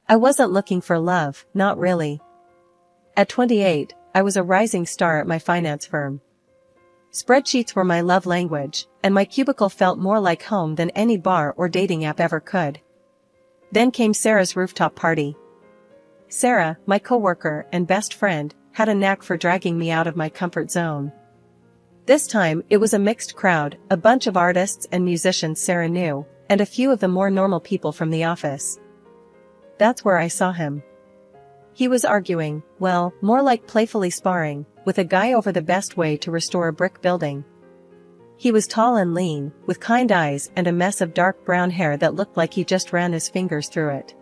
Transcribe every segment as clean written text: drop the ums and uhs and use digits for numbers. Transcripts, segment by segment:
I wasn't looking for love, not really. At 28, I was a rising star at my finance firm. Spreadsheets were my love language, and my cubicle felt more like home than any bar or dating app ever could. Then came Sarah's rooftop party. Sarah, my coworker and best friend, had a knack for dragging me out of my comfort zone. This time, it was a mixed crowd, a bunch of artists and musicians Sarah knew, and a few of the more normal people from the office. That's where I saw him. He was arguing, well, more like playfully sparring, with a guy over the best way to restore a brick building. He was tall and lean, with kind eyes and a mess of dark brown hair that looked like he just ran his fingers through it.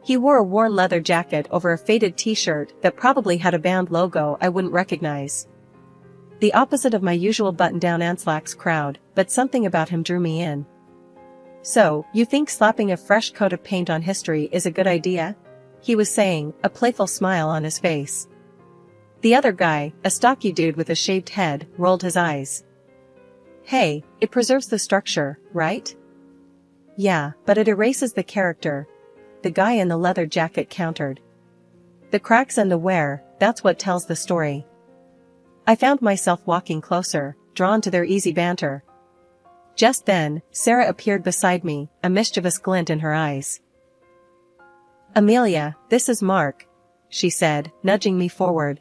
He wore a worn leather jacket over a faded t-shirt that probably had a band logo I wouldn't recognize. The opposite of my usual button-down Anslax crowd, but something about him drew me in. So, you think slapping a fresh coat of paint on history is a good idea? He was saying, a playful smile on his face. The other guy, a stocky dude with a shaved head, rolled his eyes. Hey, it preserves the structure, right? Yeah, but it erases the character, the guy in the leather jacket countered. The cracks and the wear, that's what tells the story. I found myself walking closer, drawn to their easy banter. Just then, Sarah appeared beside me, a mischievous glint in her eyes. Amelia, this is Mark, she said, nudging me forward.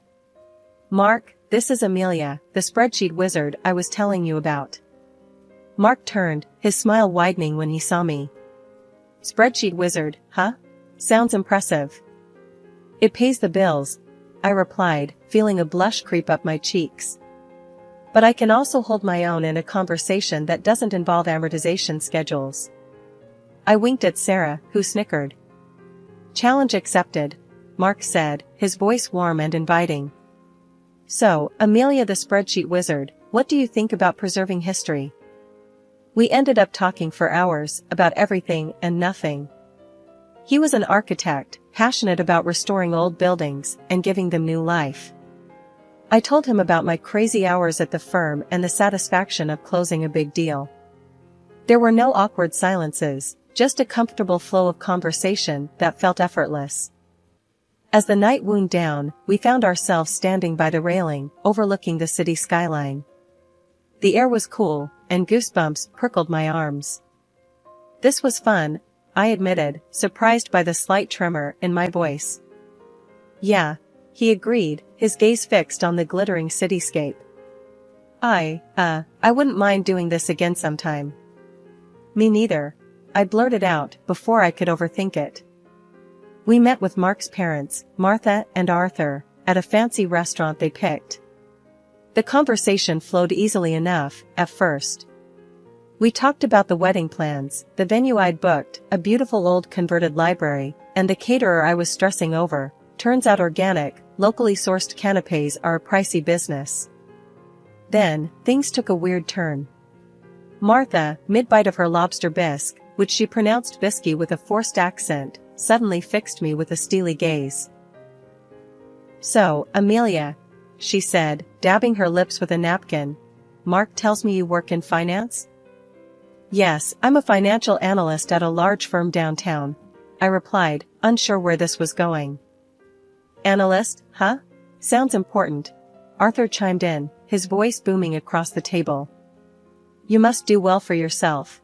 Mark, this is Amelia, the spreadsheet wizard I was telling you about. Mark turned, his smile widening when he saw me. Spreadsheet wizard, huh? Sounds impressive. It pays the bills, I replied, feeling a blush creep up my cheeks. But I can also hold my own in a conversation that doesn't involve amortization schedules. I winked at Sarah, who snickered. Challenge accepted, Mark said, his voice warm and inviting. So, Amelia the spreadsheet wizard, what do you think about preserving history? We ended up talking for hours, about everything and nothing. He was an architect, passionate about restoring old buildings and giving them new life. I told him about my crazy hours at the firm and the satisfaction of closing a big deal. There were no awkward silences, just a comfortable flow of conversation that felt effortless. As the night wound down, we found ourselves standing by the railing, overlooking the city skyline. The air was cool, and goosebumps prickled my arms. This was fun, I admitted, surprised by the slight tremor in my voice. Yeah, he agreed, his gaze fixed on the glittering cityscape. I wouldn't mind doing this again sometime. Me neither, I blurted out before I could overthink it. We met with Mark's parents, Martha and Arthur, at a fancy restaurant they picked. The conversation flowed easily enough, at first. We talked about the wedding plans, the venue I'd booked, a beautiful old converted library, and the caterer I was stressing over. Turns out organic, locally sourced canapés are a pricey business. Then, things took a weird turn. Martha, mid-bite of her lobster bisque, which she pronounced bisky with a forced accent, suddenly fixed me with a steely gaze. So, Amelia, she said, dabbing her lips with a napkin, Mark tells me you work in finance? Yes, I'm a financial analyst at a large firm downtown, I replied, unsure where this was going. Analyst, huh? Sounds important, Arthur chimed in, his voice booming across the table. You must do well for yourself.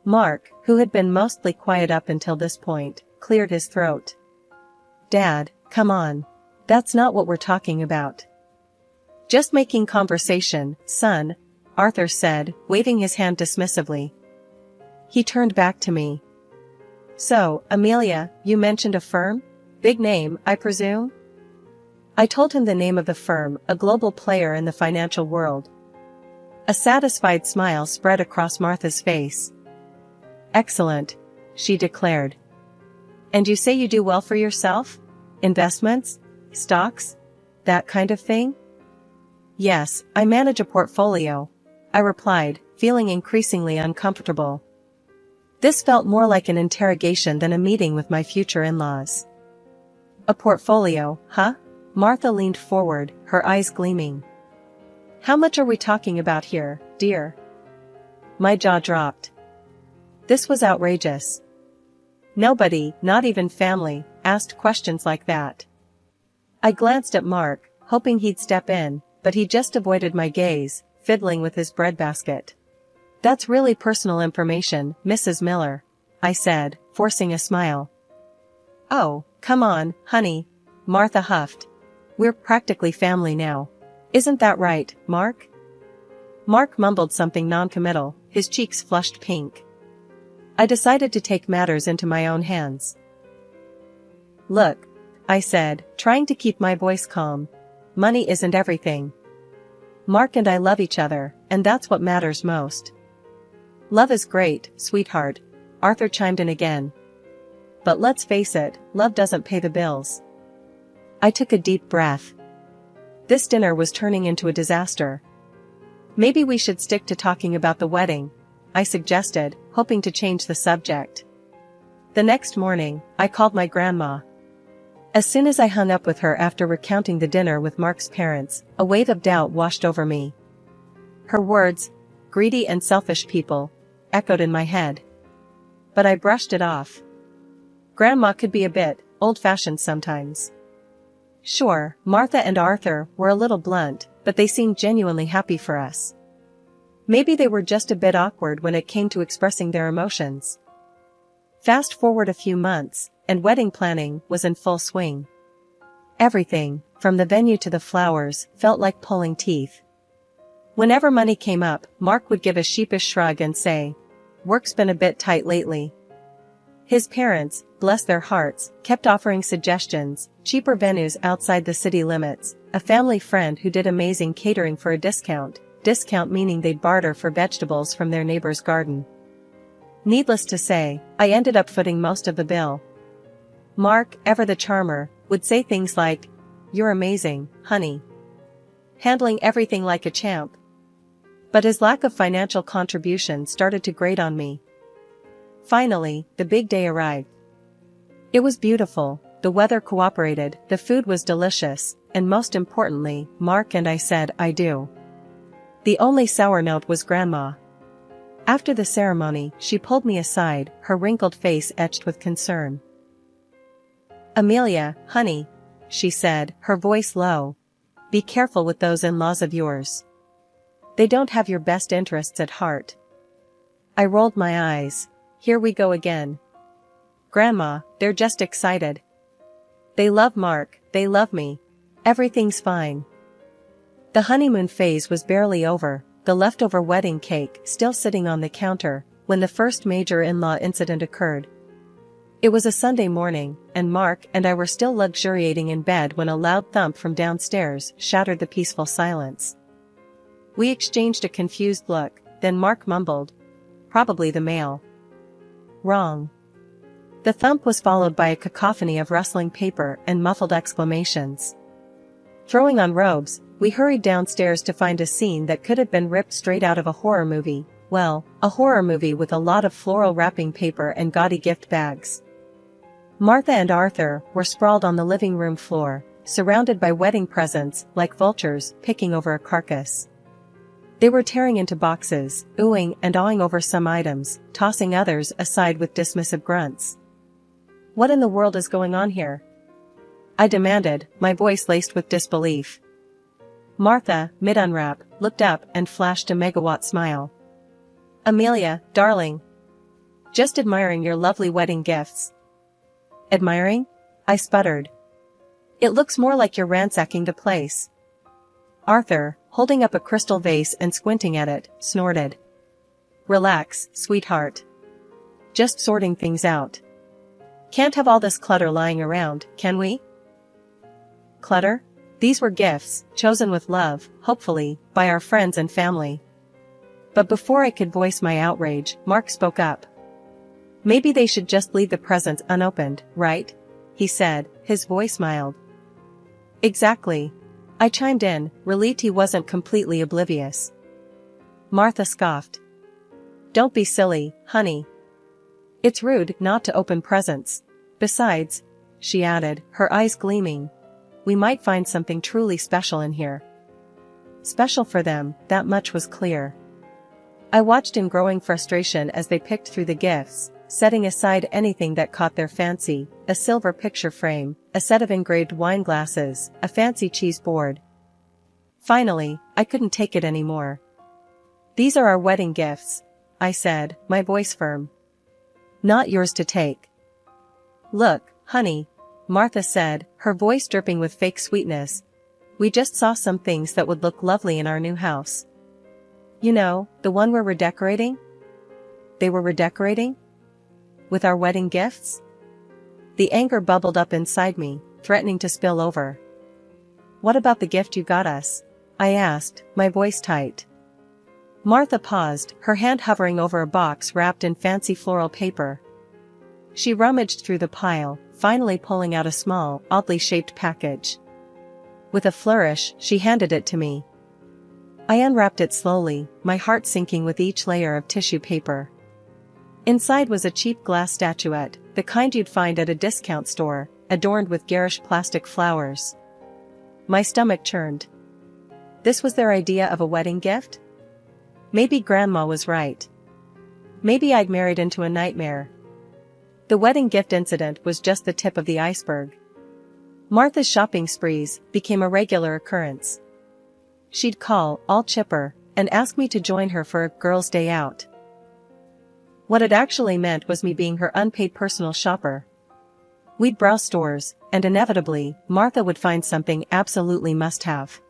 Mark, who had been mostly quiet up until this point, cleared his throat. Dad, come on. That's not what we're talking about. Just making conversation, son, Arthur said, waving his hand dismissively. He turned back to me. So, Amelia, you mentioned a firm? Big name, I presume? I told him the name of the firm, a global player in the financial world. A satisfied smile spread across Martha's face. Excellent, she declared. And you say you do well for yourself? Investments? Stocks? That kind of thing? Yes, I manage a portfolio, I replied, feeling increasingly uncomfortable. This felt more like an interrogation than a meeting with my future in-laws. A portfolio, huh? Martha leaned forward, her eyes gleaming. How much are we talking about here, dear? My jaw dropped. This was outrageous. Nobody, not even family, asked questions like that. I glanced at Mark, hoping he'd step in, but he just avoided my gaze, fiddling with his breadbasket. "That's really personal information, Mrs. Miller," I said, forcing a smile. "Oh, come on, honey," Martha huffed. "We're practically family now. Isn't that right, Mark?" Mark mumbled something non-committal, his cheeks flushed pink. I decided to take matters into my own hands. "Look," I said, trying to keep my voice calm. "Money isn't everything. Mark and I love each other, and that's what matters most." "Love is great, sweetheart," Arthur chimed in again. "But let's face it, love doesn't pay the bills." I took a deep breath. This dinner was turning into a disaster. "Maybe we should stick to talking about the wedding," I suggested, hoping to change the subject. The next morning, I called my grandma. As soon as I hung up with her after recounting the dinner with Mark's parents, a wave of doubt washed over me. Her words, "greedy and selfish people," echoed in my head. But I brushed it off. Grandma could be a bit old-fashioned sometimes. Sure, Martha and Arthur were a little blunt, but they seemed genuinely happy for us. Maybe they were just a bit awkward when it came to expressing their emotions. Fast forward a few months, and wedding planning was in full swing. Everything, from the venue to the flowers, felt like pulling teeth. Whenever money came up, Mark would give a sheepish shrug and say, "Work's been a bit tight lately." His parents, bless their hearts, kept offering suggestions, cheaper venues outside the city limits, a family friend who did amazing catering for a discount meaning they'd barter for vegetables from their neighbor's garden. Needless to say, I ended up footing most of the bill. Mark, ever the charmer, would say things like, "You're amazing, honey. Handling everything like a champ." But his lack of financial contribution started to grate on me. Finally, the big day arrived. It was beautiful, the weather cooperated, the food was delicious, and most importantly, Mark and I said "I do." The only sour note was Grandma. After the ceremony, she pulled me aside, her wrinkled face etched with concern. "Amelia, honey," she said, her voice low, "be careful with those in-laws of yours. They don't have your best interests at heart." I rolled my eyes. Here we go again. "Grandma, they're just excited. They love Mark, they love me. Everything's fine." The honeymoon phase was barely over, the leftover wedding cake still sitting on the counter, when the first major in-law incident occurred. It was a Sunday morning, and Mark and I were still luxuriating in bed when a loud thump from downstairs shattered the peaceful silence. We exchanged a confused look, then Mark mumbled, "Probably the mail." Wrong. The thump was followed by a cacophony of rustling paper and muffled exclamations. Throwing on robes, we hurried downstairs to find a scene that could have been ripped straight out of a horror movie. Well, a horror movie with a lot of floral wrapping paper and gaudy gift bags. Martha and Arthur were sprawled on the living room floor, surrounded by wedding presents, like vultures picking over a carcass. They were tearing into boxes, oohing and awing over some items, tossing others aside with dismissive grunts. "What in the world is going on here?" I demanded, my voice laced with disbelief. Martha, mid-unwrap, looked up and flashed a megawatt smile. "Amelia, darling. Just admiring your lovely wedding gifts." "Admiring?" I sputtered. "It looks more like you're ransacking the place." Arthur, holding up a crystal vase and squinting at it, snorted. "Relax, sweetheart. Just sorting things out. Can't have all this clutter lying around, can we?" Clutter? These were gifts, chosen with love, hopefully, by our friends and family. But before I could voice my outrage, Mark spoke up. "Maybe they should just leave the presents unopened, right?" he said, his voice mild. "Exactly." I chimed in, relieved he wasn't completely oblivious. Martha scoffed. "Don't be silly, honey. It's rude not to open presents. Besides," she added, her eyes gleaming, "we might find something truly special in here." Special for them, that much was clear. I watched in growing frustration as they picked through the gifts, setting aside anything that caught their fancy: a silver picture frame, a set of engraved wine glasses, a fancy cheese board. Finally, I couldn't take it anymore. "These are our wedding gifts," I said, my voice firm. "Not yours to take." "Look, honey," Martha said, her voice dripping with fake sweetness. "We just saw some things that would look lovely in our new house. You know, the one we're redecorating." They were redecorating? With our wedding gifts? The anger bubbled up inside me, threatening to spill over. "What about the gift you got us?" I asked, my voice tight. Martha paused, her hand hovering over a box wrapped in fancy floral paper. She rummaged through the pile, finally pulling out a small, oddly shaped package. With a flourish, she handed it to me. I unwrapped it slowly, my heart sinking with each layer of tissue paper. Inside was a cheap glass statuette, the kind you'd find at a discount store, adorned with garish plastic flowers. My stomach churned. This was their idea of a wedding gift? Maybe Grandma was right. Maybe I'd married into a nightmare. The wedding gift incident was just the tip of the iceberg. Martha's shopping sprees became a regular occurrence. She'd call, all chipper, and ask me to join her for a girls' day out. What it actually meant was me being her unpaid personal shopper. We'd browse stores, and inevitably, Martha would find something absolutely must-have.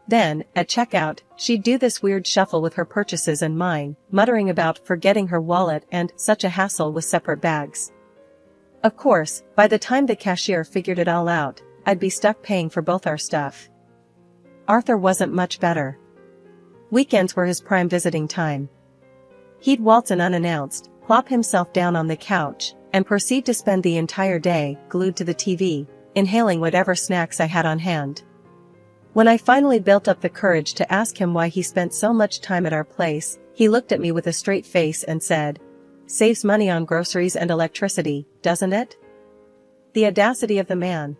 Then, at checkout, she'd do this weird shuffle with her purchases and mine, muttering about forgetting her wallet and such a hassle with separate bags. Of course, by the time the cashier figured it all out, I'd be stuck paying for both our stuff. Arthur wasn't much better. Weekends were his prime visiting time. He'd waltz in unannounced, plop himself down on the couch, and proceed to spend the entire day glued to the TV, inhaling whatever snacks I had on hand. When I finally built up the courage to ask him why he spent so much time at our place, he looked at me with a straight face and said, "Saves money on groceries and electricity, doesn't it?" The audacity of the man.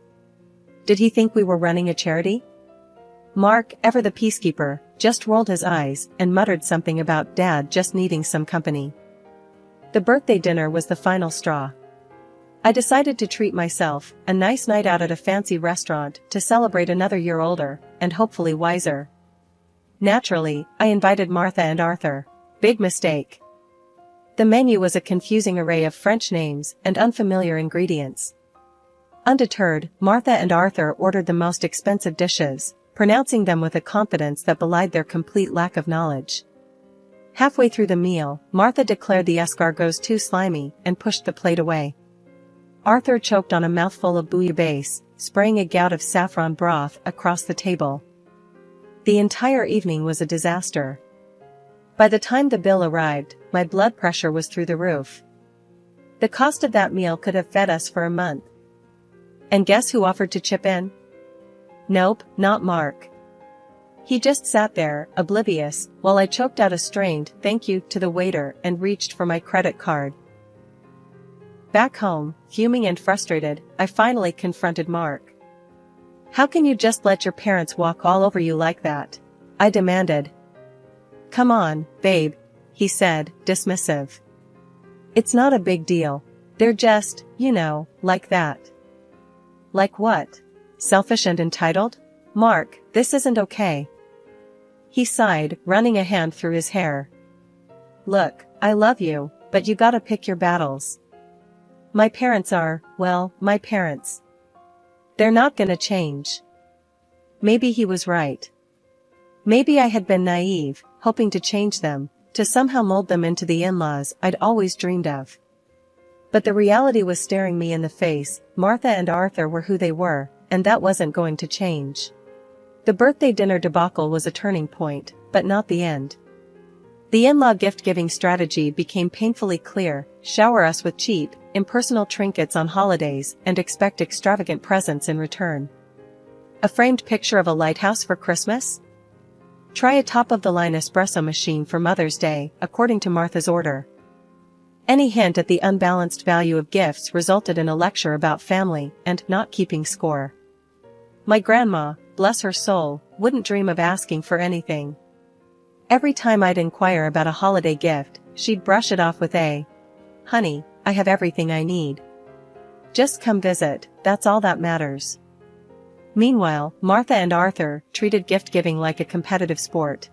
Did he think we were running a charity? Mark, ever the peacekeeper, just rolled his eyes and muttered something about Dad just needing some company. The birthday dinner was the final straw. I decided to treat myself, a nice night out at a fancy restaurant, to celebrate another year older, and hopefully wiser. Naturally, I invited Martha and Arthur. Big mistake. The menu was a confusing array of French names and unfamiliar ingredients. Undeterred, Martha and Arthur ordered the most expensive dishes, pronouncing them with a confidence that belied their complete lack of knowledge. Halfway through the meal, Martha declared the escargots too slimy and pushed the plate away. Arthur choked on a mouthful of bouillabaisse, spraying a gout of saffron broth across the table. The entire evening was a disaster. By the time the bill arrived, my blood pressure was through the roof. The cost of that meal could have fed us for a month. And guess who offered to chip in? Nope, not Mark. He just sat there, oblivious, while I choked out a strained thank you to the waiter and reached for my credit card. Back home, fuming and frustrated, I finally confronted Mark. "How can you just let your parents walk all over you like that?" I demanded. "Come on, babe," he said, dismissive. "It's not a big deal. They're just, like that." Like what? Selfish and entitled? "Mark, this isn't okay." He sighed, running a hand through his hair. "Look, I love you, but you gotta pick your battles. My parents are, well, my parents. They're not gonna change." Maybe he was right. Maybe I had been naive, hoping to change them, to somehow mold them into the in-laws I'd always dreamed of. But the reality was staring me in the face. Martha and Arthur were who they were, and that wasn't going to change. The birthday dinner debacle was a turning point, but not the end. The in-law gift-giving strategy became painfully clear: shower us with cheap, impersonal trinkets on holidays and expect extravagant presents in return. A framed picture of a lighthouse for Christmas? Try a top-of-the-line espresso machine for Mother's Day, according to Martha's order. Any hint at the unbalanced value of gifts resulted in a lecture about family and not keeping score. My grandma, bless her soul, wouldn't dream of asking for anything. Every time I'd inquire about a holiday gift, she'd brush it off with "Honey, I have everything I need. Just come visit, that's all that matters." Meanwhile, Martha and Arthur treated gift-giving like a competitive sport.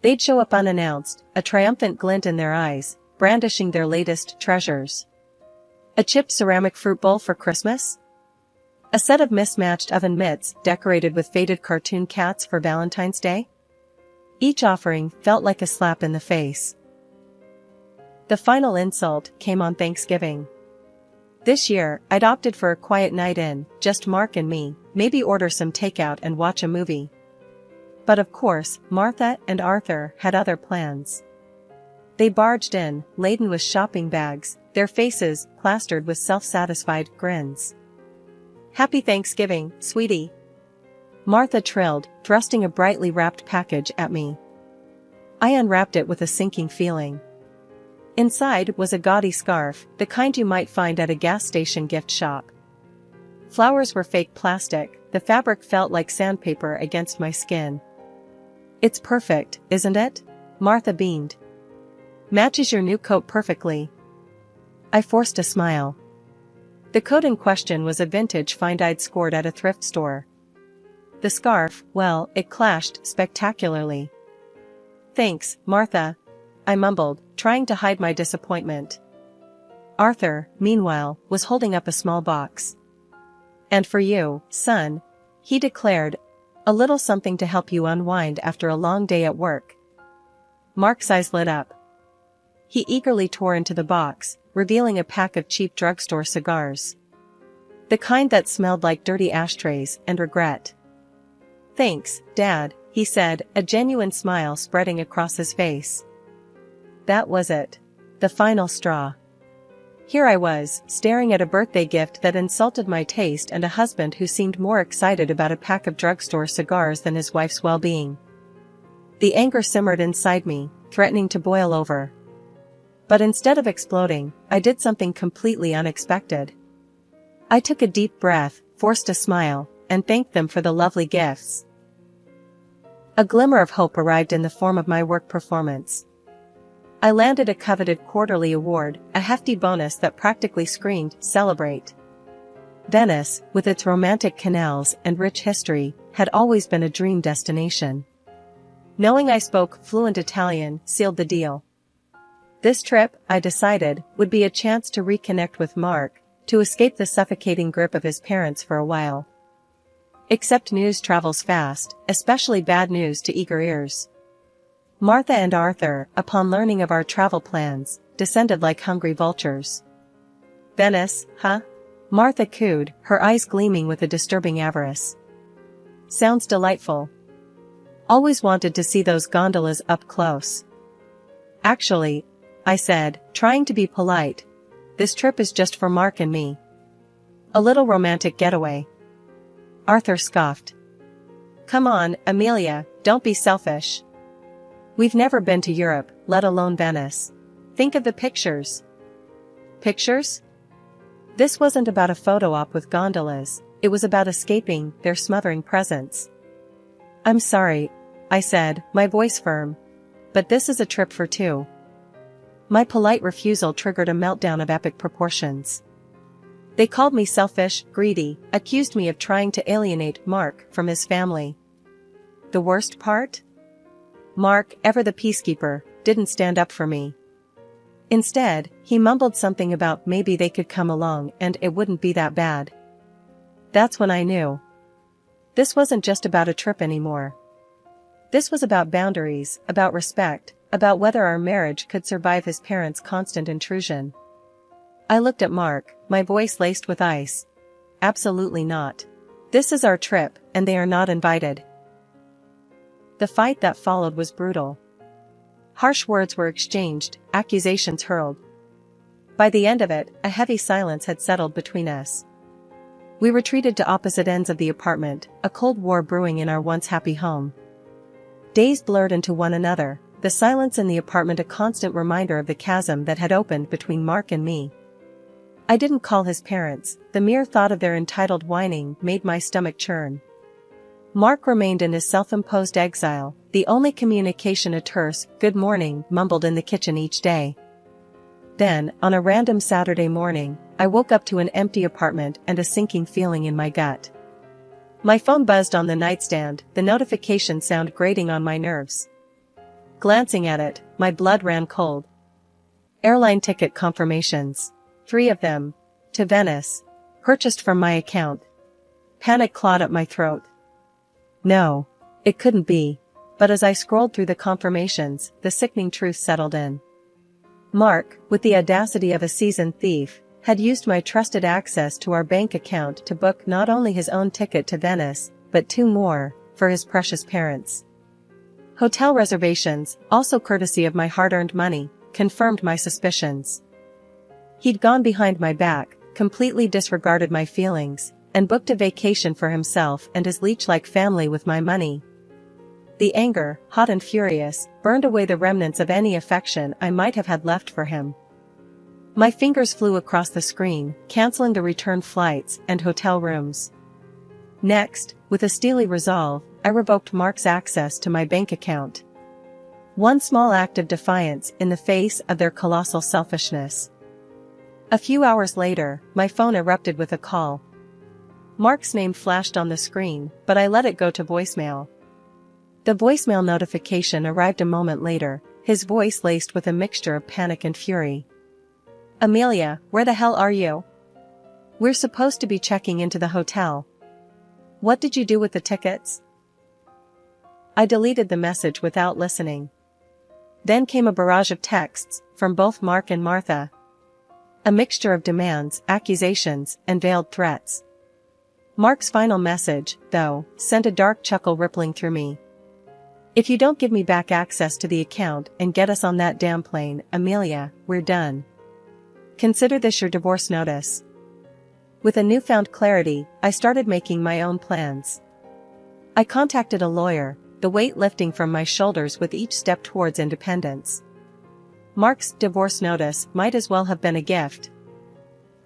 They'd show up unannounced, a triumphant glint in their eyes, brandishing their latest treasures. A chipped ceramic fruit bowl for Christmas? A set of mismatched oven mitts decorated with faded cartoon cats for Valentine's Day? Each offering felt like a slap in the face. The final insult came on Thanksgiving. This year, I'd opted for a quiet night in, just Mark and me, maybe order some takeout and watch a movie. But of course, Martha and Arthur had other plans. They barged in, laden with shopping bags, their faces plastered with self-satisfied grins. "Happy Thanksgiving, sweetie," Martha trilled, thrusting a brightly wrapped package at me. I unwrapped it with a sinking feeling. Inside was a gaudy scarf, the kind you might find at a gas station gift shop. Flowers were fake plastic, the fabric felt like sandpaper against my skin. "It's perfect, isn't it?" Martha beamed. "Matches your new coat perfectly." I forced a smile. The coat in question was a vintage find I'd scored at a thrift store. The scarf, well, it clashed spectacularly. "Thanks, Martha," I mumbled, trying to hide my disappointment. Arthur, meanwhile, was holding up a small box. "And for you, son," he declared, "a little something to help you unwind after a long day at work." Mark's eyes lit up. He eagerly tore into the box, revealing a pack of cheap drugstore cigars. The kind that smelled like dirty ashtrays and regret. "Thanks, Dad," he said, a genuine smile spreading across his face. That was it. The final straw. Here I was, staring at a birthday gift that insulted my taste and a husband who seemed more excited about a pack of drugstore cigars than his wife's well-being. The anger simmered inside me, threatening to boil over. But instead of exploding, I did something completely unexpected. I took a deep breath, forced a smile, and thanked them for the lovely gifts. A glimmer of hope arrived in the form of my work performance. I landed a coveted quarterly award, a hefty bonus that practically screamed, "Celebrate." Venice, with its romantic canals and rich history, had always been a dream destination. Knowing I spoke fluent Italian sealed the deal. This trip, I decided, would be a chance to reconnect with Mark, to escape the suffocating grip of his parents for a while. Except news travels fast, especially bad news to eager ears. Martha and Arthur, upon learning of our travel plans, descended like hungry vultures. "Venice, huh?" Martha cooed, her eyes gleaming with a disturbing avarice. "Sounds delightful. Always wanted to see those gondolas up close." "Actually," I said, trying to be polite, "this trip is just for Mark and me. A little romantic getaway." Arthur scoffed. "Come on, Amelia, don't be selfish. We've never been to Europe, let alone Venice. Think of the pictures." Pictures? This wasn't about a photo op with gondolas, it was about escaping their smothering presence. "I'm sorry," I said, my voice firm, "but this is a trip for two." My polite refusal triggered a meltdown of epic proportions. They called me selfish, greedy, accused me of trying to alienate Mark from his family. The worst part? Mark, ever the peacekeeper, didn't stand up for me. Instead, he mumbled something about maybe they could come along and it wouldn't be that bad. That's when I knew. This wasn't just about a trip anymore. This was about boundaries, about respect, about whether our marriage could survive his parents' constant intrusion. I looked at Mark, my voice laced with ice. "Absolutely not. This is our trip, and they are not invited." The fight that followed was brutal. Harsh words were exchanged, accusations hurled. By the end of it, a heavy silence had settled between us. We retreated to opposite ends of the apartment, a cold war brewing in our once happy home. Days blurred into one another, the silence in the apartment a constant reminder of the chasm that had opened between Mark and me. I didn't call his parents, the mere thought of their entitled whining made my stomach churn. Mark remained in his self-imposed exile, the only communication a terse, "good morning," mumbled in the kitchen each day. Then, on a random Saturday morning, I woke up to an empty apartment and a sinking feeling in my gut. My phone buzzed on the nightstand, the notification sound grating on my nerves. Glancing at it, my blood ran cold. Airline ticket confirmations. 3 of them. To Venice. Purchased from my account. Panic clawed at my throat. No. It couldn't be. But as I scrolled through the confirmations, the sickening truth settled in. Mark, with the audacity of a seasoned thief, had used my trusted access to our bank account to book not only his own ticket to Venice, but 2 more, for his precious parents. Hotel reservations, also courtesy of my hard-earned money, confirmed my suspicions. He'd gone behind my back, completely disregarded my feelings, and booked a vacation for himself and his leech-like family with my money. The anger, hot and furious, burned away the remnants of any affection I might have had left for him. My fingers flew across the screen, canceling the return flights and hotel rooms. Next, with a steely resolve, I revoked Mark's access to my bank account. One small act of defiance in the face of their colossal selfishness. A few hours later, my phone erupted with a call. Mark's name flashed on the screen, but I let it go to voicemail. The voicemail notification arrived a moment later, his voice laced with a mixture of panic and fury. Amelia, where the hell are you? We're supposed to be checking into the hotel. What did you do with the tickets? I deleted the message without listening. Then came a barrage of texts, from both Mark and Martha. A mixture of demands, accusations, and veiled threats. Mark's final message, though, sent a dark chuckle rippling through me. If you don't give me back access to the account and get us on that damn plane, Amelia, we're done. Consider this your divorce notice. With a newfound clarity, I started making my own plans. I contacted a lawyer, the weight lifting from my shoulders with each step towards independence. Mark's divorce notice might as well have been a gift.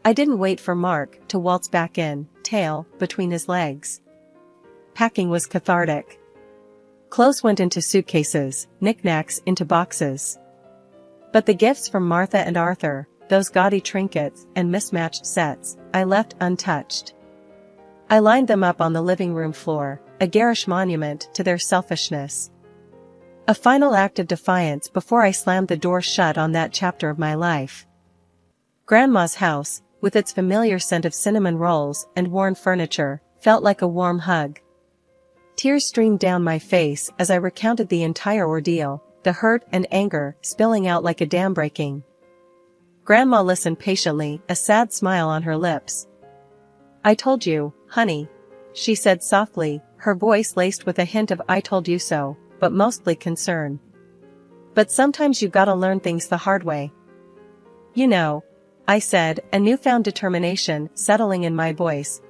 I didn't wait for Mark to waltz back in, tail between his legs. Packing was cathartic. Clothes went into suitcases, knickknacks into boxes. But the gifts from Martha and Arthur, those gaudy trinkets and mismatched sets, I left untouched. I lined them up on the living room floor, a garish monument to their selfishness. A final act of defiance before I slammed the door shut on that chapter of my life. Grandma's house, with its familiar scent of cinnamon rolls and worn furniture, felt like a warm hug. Tears streamed down my face as I recounted the entire ordeal, the hurt and anger spilling out like a dam breaking. Grandma listened patiently, a sad smile on her lips. I told you, honey, she said softly, her voice laced with a hint of I told you so, but mostly concern. But sometimes you gotta learn things the hard way. You know, I said, a newfound determination settling in my voice.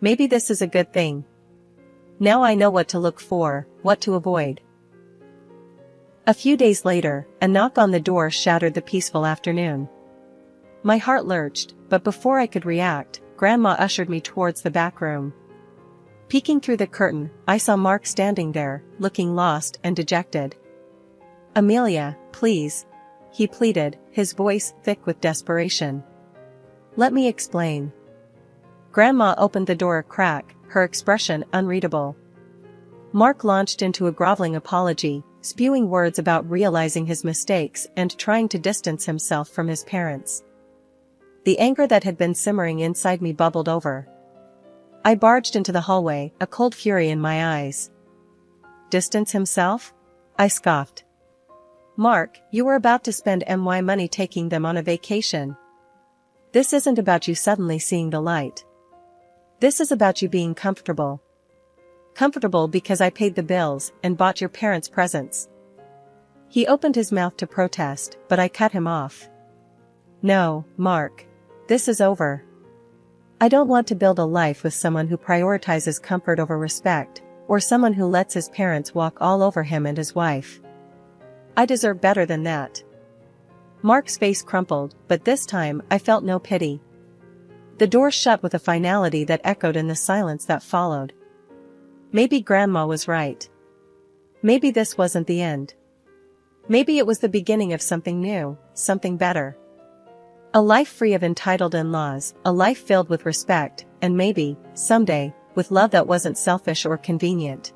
Maybe this is a good thing. Now I know what to look for, what to avoid. A few days later, a knock on the door shattered the peaceful afternoon. My heart lurched, but before I could react, Grandma ushered me towards the back room. Peeking through the curtain, I saw Mark standing there, looking lost and dejected. Amelia, please, he pleaded, his voice thick with desperation. Let me explain. Grandma opened the door a crack, her expression unreadable. Mark launched into a groveling apology, spewing words about realizing his mistakes and trying to distance himself from his parents. The anger that had been simmering inside me bubbled over. I barged into the hallway, a cold fury in my eyes. Distance himself? I scoffed. Mark, you were about to spend my money taking them on a vacation. This isn't about you suddenly seeing the light. This is about you being comfortable. Comfortable because I paid the bills and bought your parents presents. He opened his mouth to protest, but I cut him off. No, Mark. This is over. I don't want to build a life with someone who prioritizes comfort over respect, or someone who lets his parents walk all over him and his wife. I deserve better than that. Mark's face crumpled, but this time I felt no pity. The door shut with a finality that echoed in the silence that followed. Maybe Grandma was right. Maybe this wasn't the end. Maybe it was the beginning of something new, something better. A life free of entitled in-laws, a life filled with respect, and maybe, someday, with love that wasn't selfish or convenient.